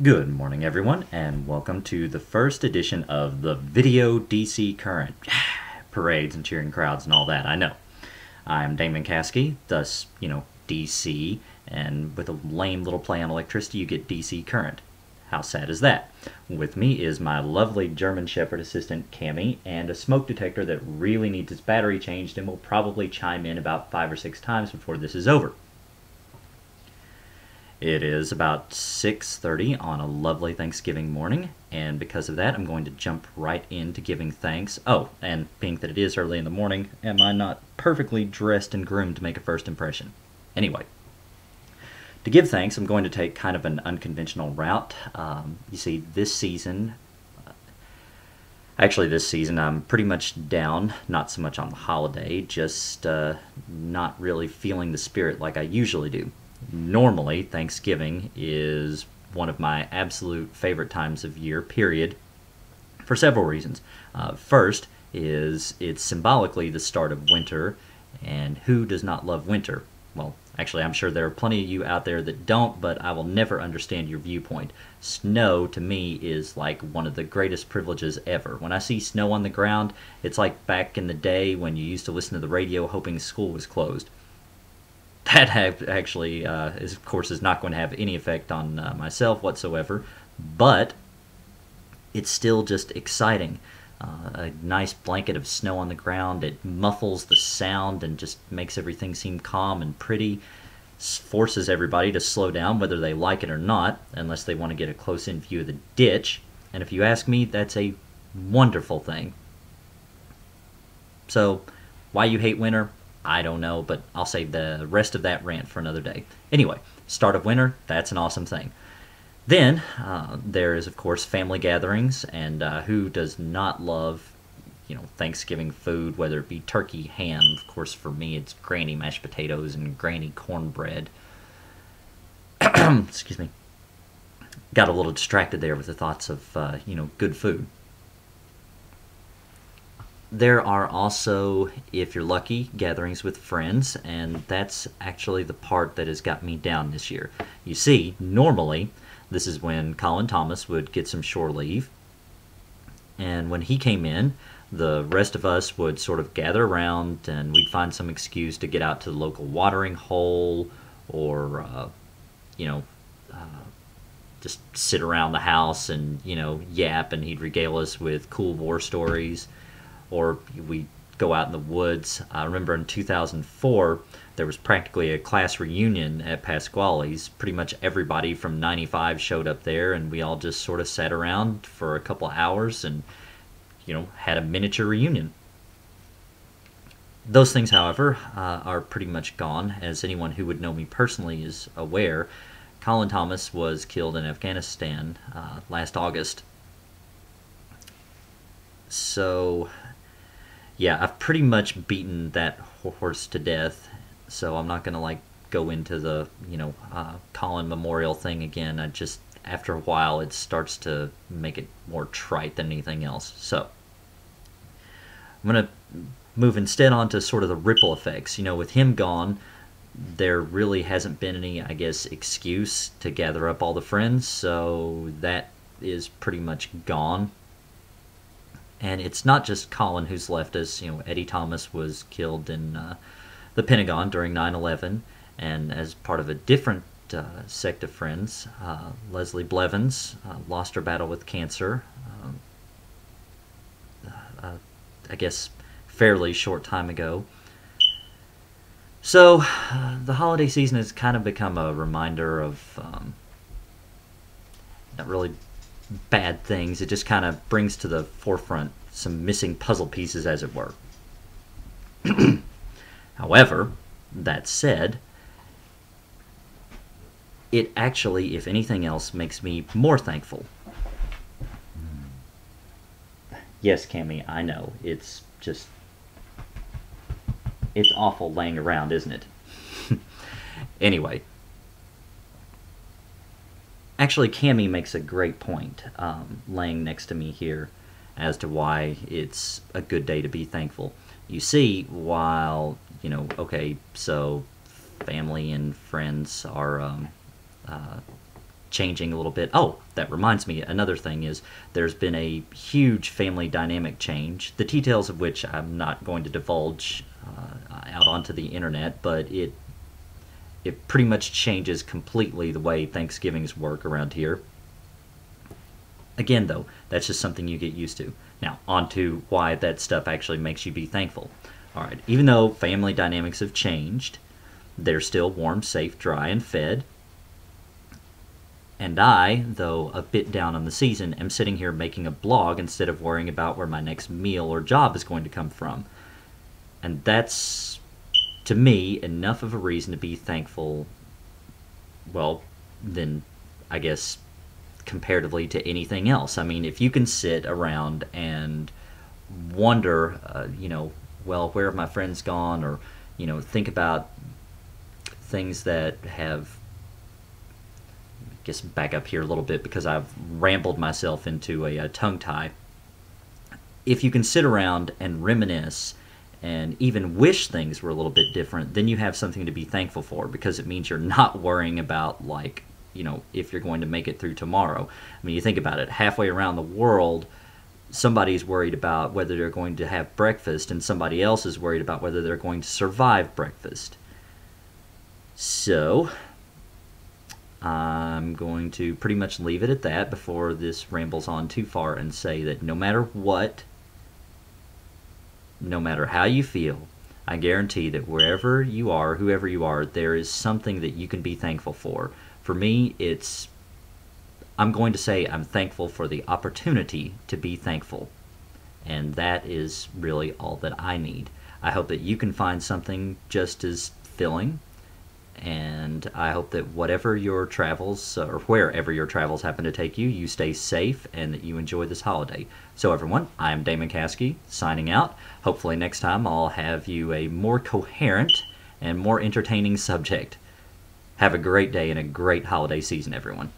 Good morning, everyone, and welcome to the first edition of the Video DC Current. Parades and cheering crowds and all that, I know. I'm Damon Caskey, thus, DC, and with a lame little play on electricity, you get DC Current. How sad is that? With me is my lovely German Shepherd assistant, Cammy, and a smoke detector that really needs its battery changed and will probably chime in about 5 or 6 times before this is over. It is about 6:30 on a lovely Thanksgiving morning, and because of that, I'm going to jump right into giving thanks. Oh, and being that it is early in the morning, am I not perfectly dressed and groomed to make a first impression? Anyway, to give thanks, I'm going to take kind of an unconventional route. You see, this season, I'm pretty much down, not so much on the holiday, just not really feeling the spirit like I usually do. Normally, Thanksgiving is one of my absolute favorite times of year, period, for several reasons. First is it's symbolically the start of winter, and who does not love winter? Well, actually, I'm sure there are plenty of you out there that don't, but I will never understand your viewpoint. Snow, to me, is like one of the greatest privileges ever. When I see snow on the ground, it's like back in the day when you used to listen to the radio hoping school was closed. That actually, of course, is not going to have any effect on myself whatsoever, but it's still just exciting. A nice blanket of snow on the ground, it muffles the sound and just makes everything seem calm and pretty, forces everybody to slow down whether they like it or not, unless they want to get a close-in view of the ditch, and if you ask me, that's a wonderful thing. So, why you hate winter? I don't know, but I'll save the rest of that rant for another day. Anyway, start of winter, that's an awesome thing. Then, there is, of course, family gatherings, and who does not love, Thanksgiving food, whether it be turkey, ham. Of course, for me, it's granny mashed potatoes and granny cornbread. Excuse me. Got a little distracted there with the thoughts of, good food. There are also, if you're lucky, gatherings with friends, and that's actually the part that has got me down this year. You see, normally, this is when Colin Thomas would get some shore leave, and when he came in, the rest of us would sort of gather around, and we'd find some excuse to get out to the local watering hole, or, just sit around the house and, yap, and he'd regale us with cool war stories. Or we go out in the woods. I remember in 2004, there was practically a class reunion at Pasquale's. Pretty much everybody from 95 showed up there, and we all just sort of sat around for a couple hours and, had a miniature reunion. Those things, however, are pretty much gone. As anyone who would know me personally is aware, Colin Thomas was killed in Afghanistan last August. So, yeah, I've pretty much beaten that horse to death, so I'm not going to, go into the, Colin Memorial thing again. After a while, it starts to make it more trite than anything else. So, I'm going to move instead on to sort of the ripple effects. With him gone, there really hasn't been any, excuse to gather up all the friends, so that is pretty much gone. And it's not just Colin who's left us. Eddie Thomas was killed in the Pentagon during 9/11, and as part of a different sect of friends, Leslie Blevins lost her battle with cancer, fairly short time ago. So, the holiday season has kind of become a reminder of not really bad things. It just kind of brings to the forefront some missing puzzle pieces, as it were. However, that said, it actually, if anything else, makes me more thankful. Yes, Cammy, I know. It's awful laying around, isn't it? Anyway. Actually, Cammy makes a great point, laying next to me here, as to why it's a good day to be thankful. You see, while, okay, so family and friends are changing a little bit. Oh, that reminds me, another thing is there's been a huge family dynamic change, the details of which I'm not going to divulge out onto the internet, but it pretty much changes completely the way Thanksgivings work around here. Again, though, that's just something you get used to. Now, on to why that stuff actually makes you be thankful. All right, even though family dynamics have changed, they're still warm, safe, dry, and fed. And I, though a bit down on the season, am sitting here making a blog instead of worrying about where my next meal or job is going to come from. And that's, to me, enough of a reason to be thankful, well, then, I guess, comparatively to anything else. I mean, if you can sit around and wonder, well, where have my friends gone? Or, think about things that have, I guess, back up here a little bit because I've rambled myself into a tongue tie. If you can sit around and reminisce and even wish things were a little bit different, then you have something to be thankful for, because it means you're not worrying about, like, if you're going to make it through tomorrow. I mean, you think about it, halfway around the world, somebody's worried about whether they're going to have breakfast, and somebody else is worried about whether they're going to survive breakfast. So, I'm going to pretty much leave it at that before this rambles on too far, and say that no matter what, no matter how you feel, I guarantee that wherever you are, whoever you are, there is something that you can be thankful for. For me, I'm going to say I'm thankful for the opportunity to be thankful. And that is really all that I need. I hope that you can find something just as filling. And I hope that whatever your travels, or wherever your travels happen to take you, you stay safe and that you enjoy this holiday. So everyone, I'm Damon Caskey, signing out. Hopefully next time I'll have you a more coherent and more entertaining subject. Have a great day and a great holiday season, everyone.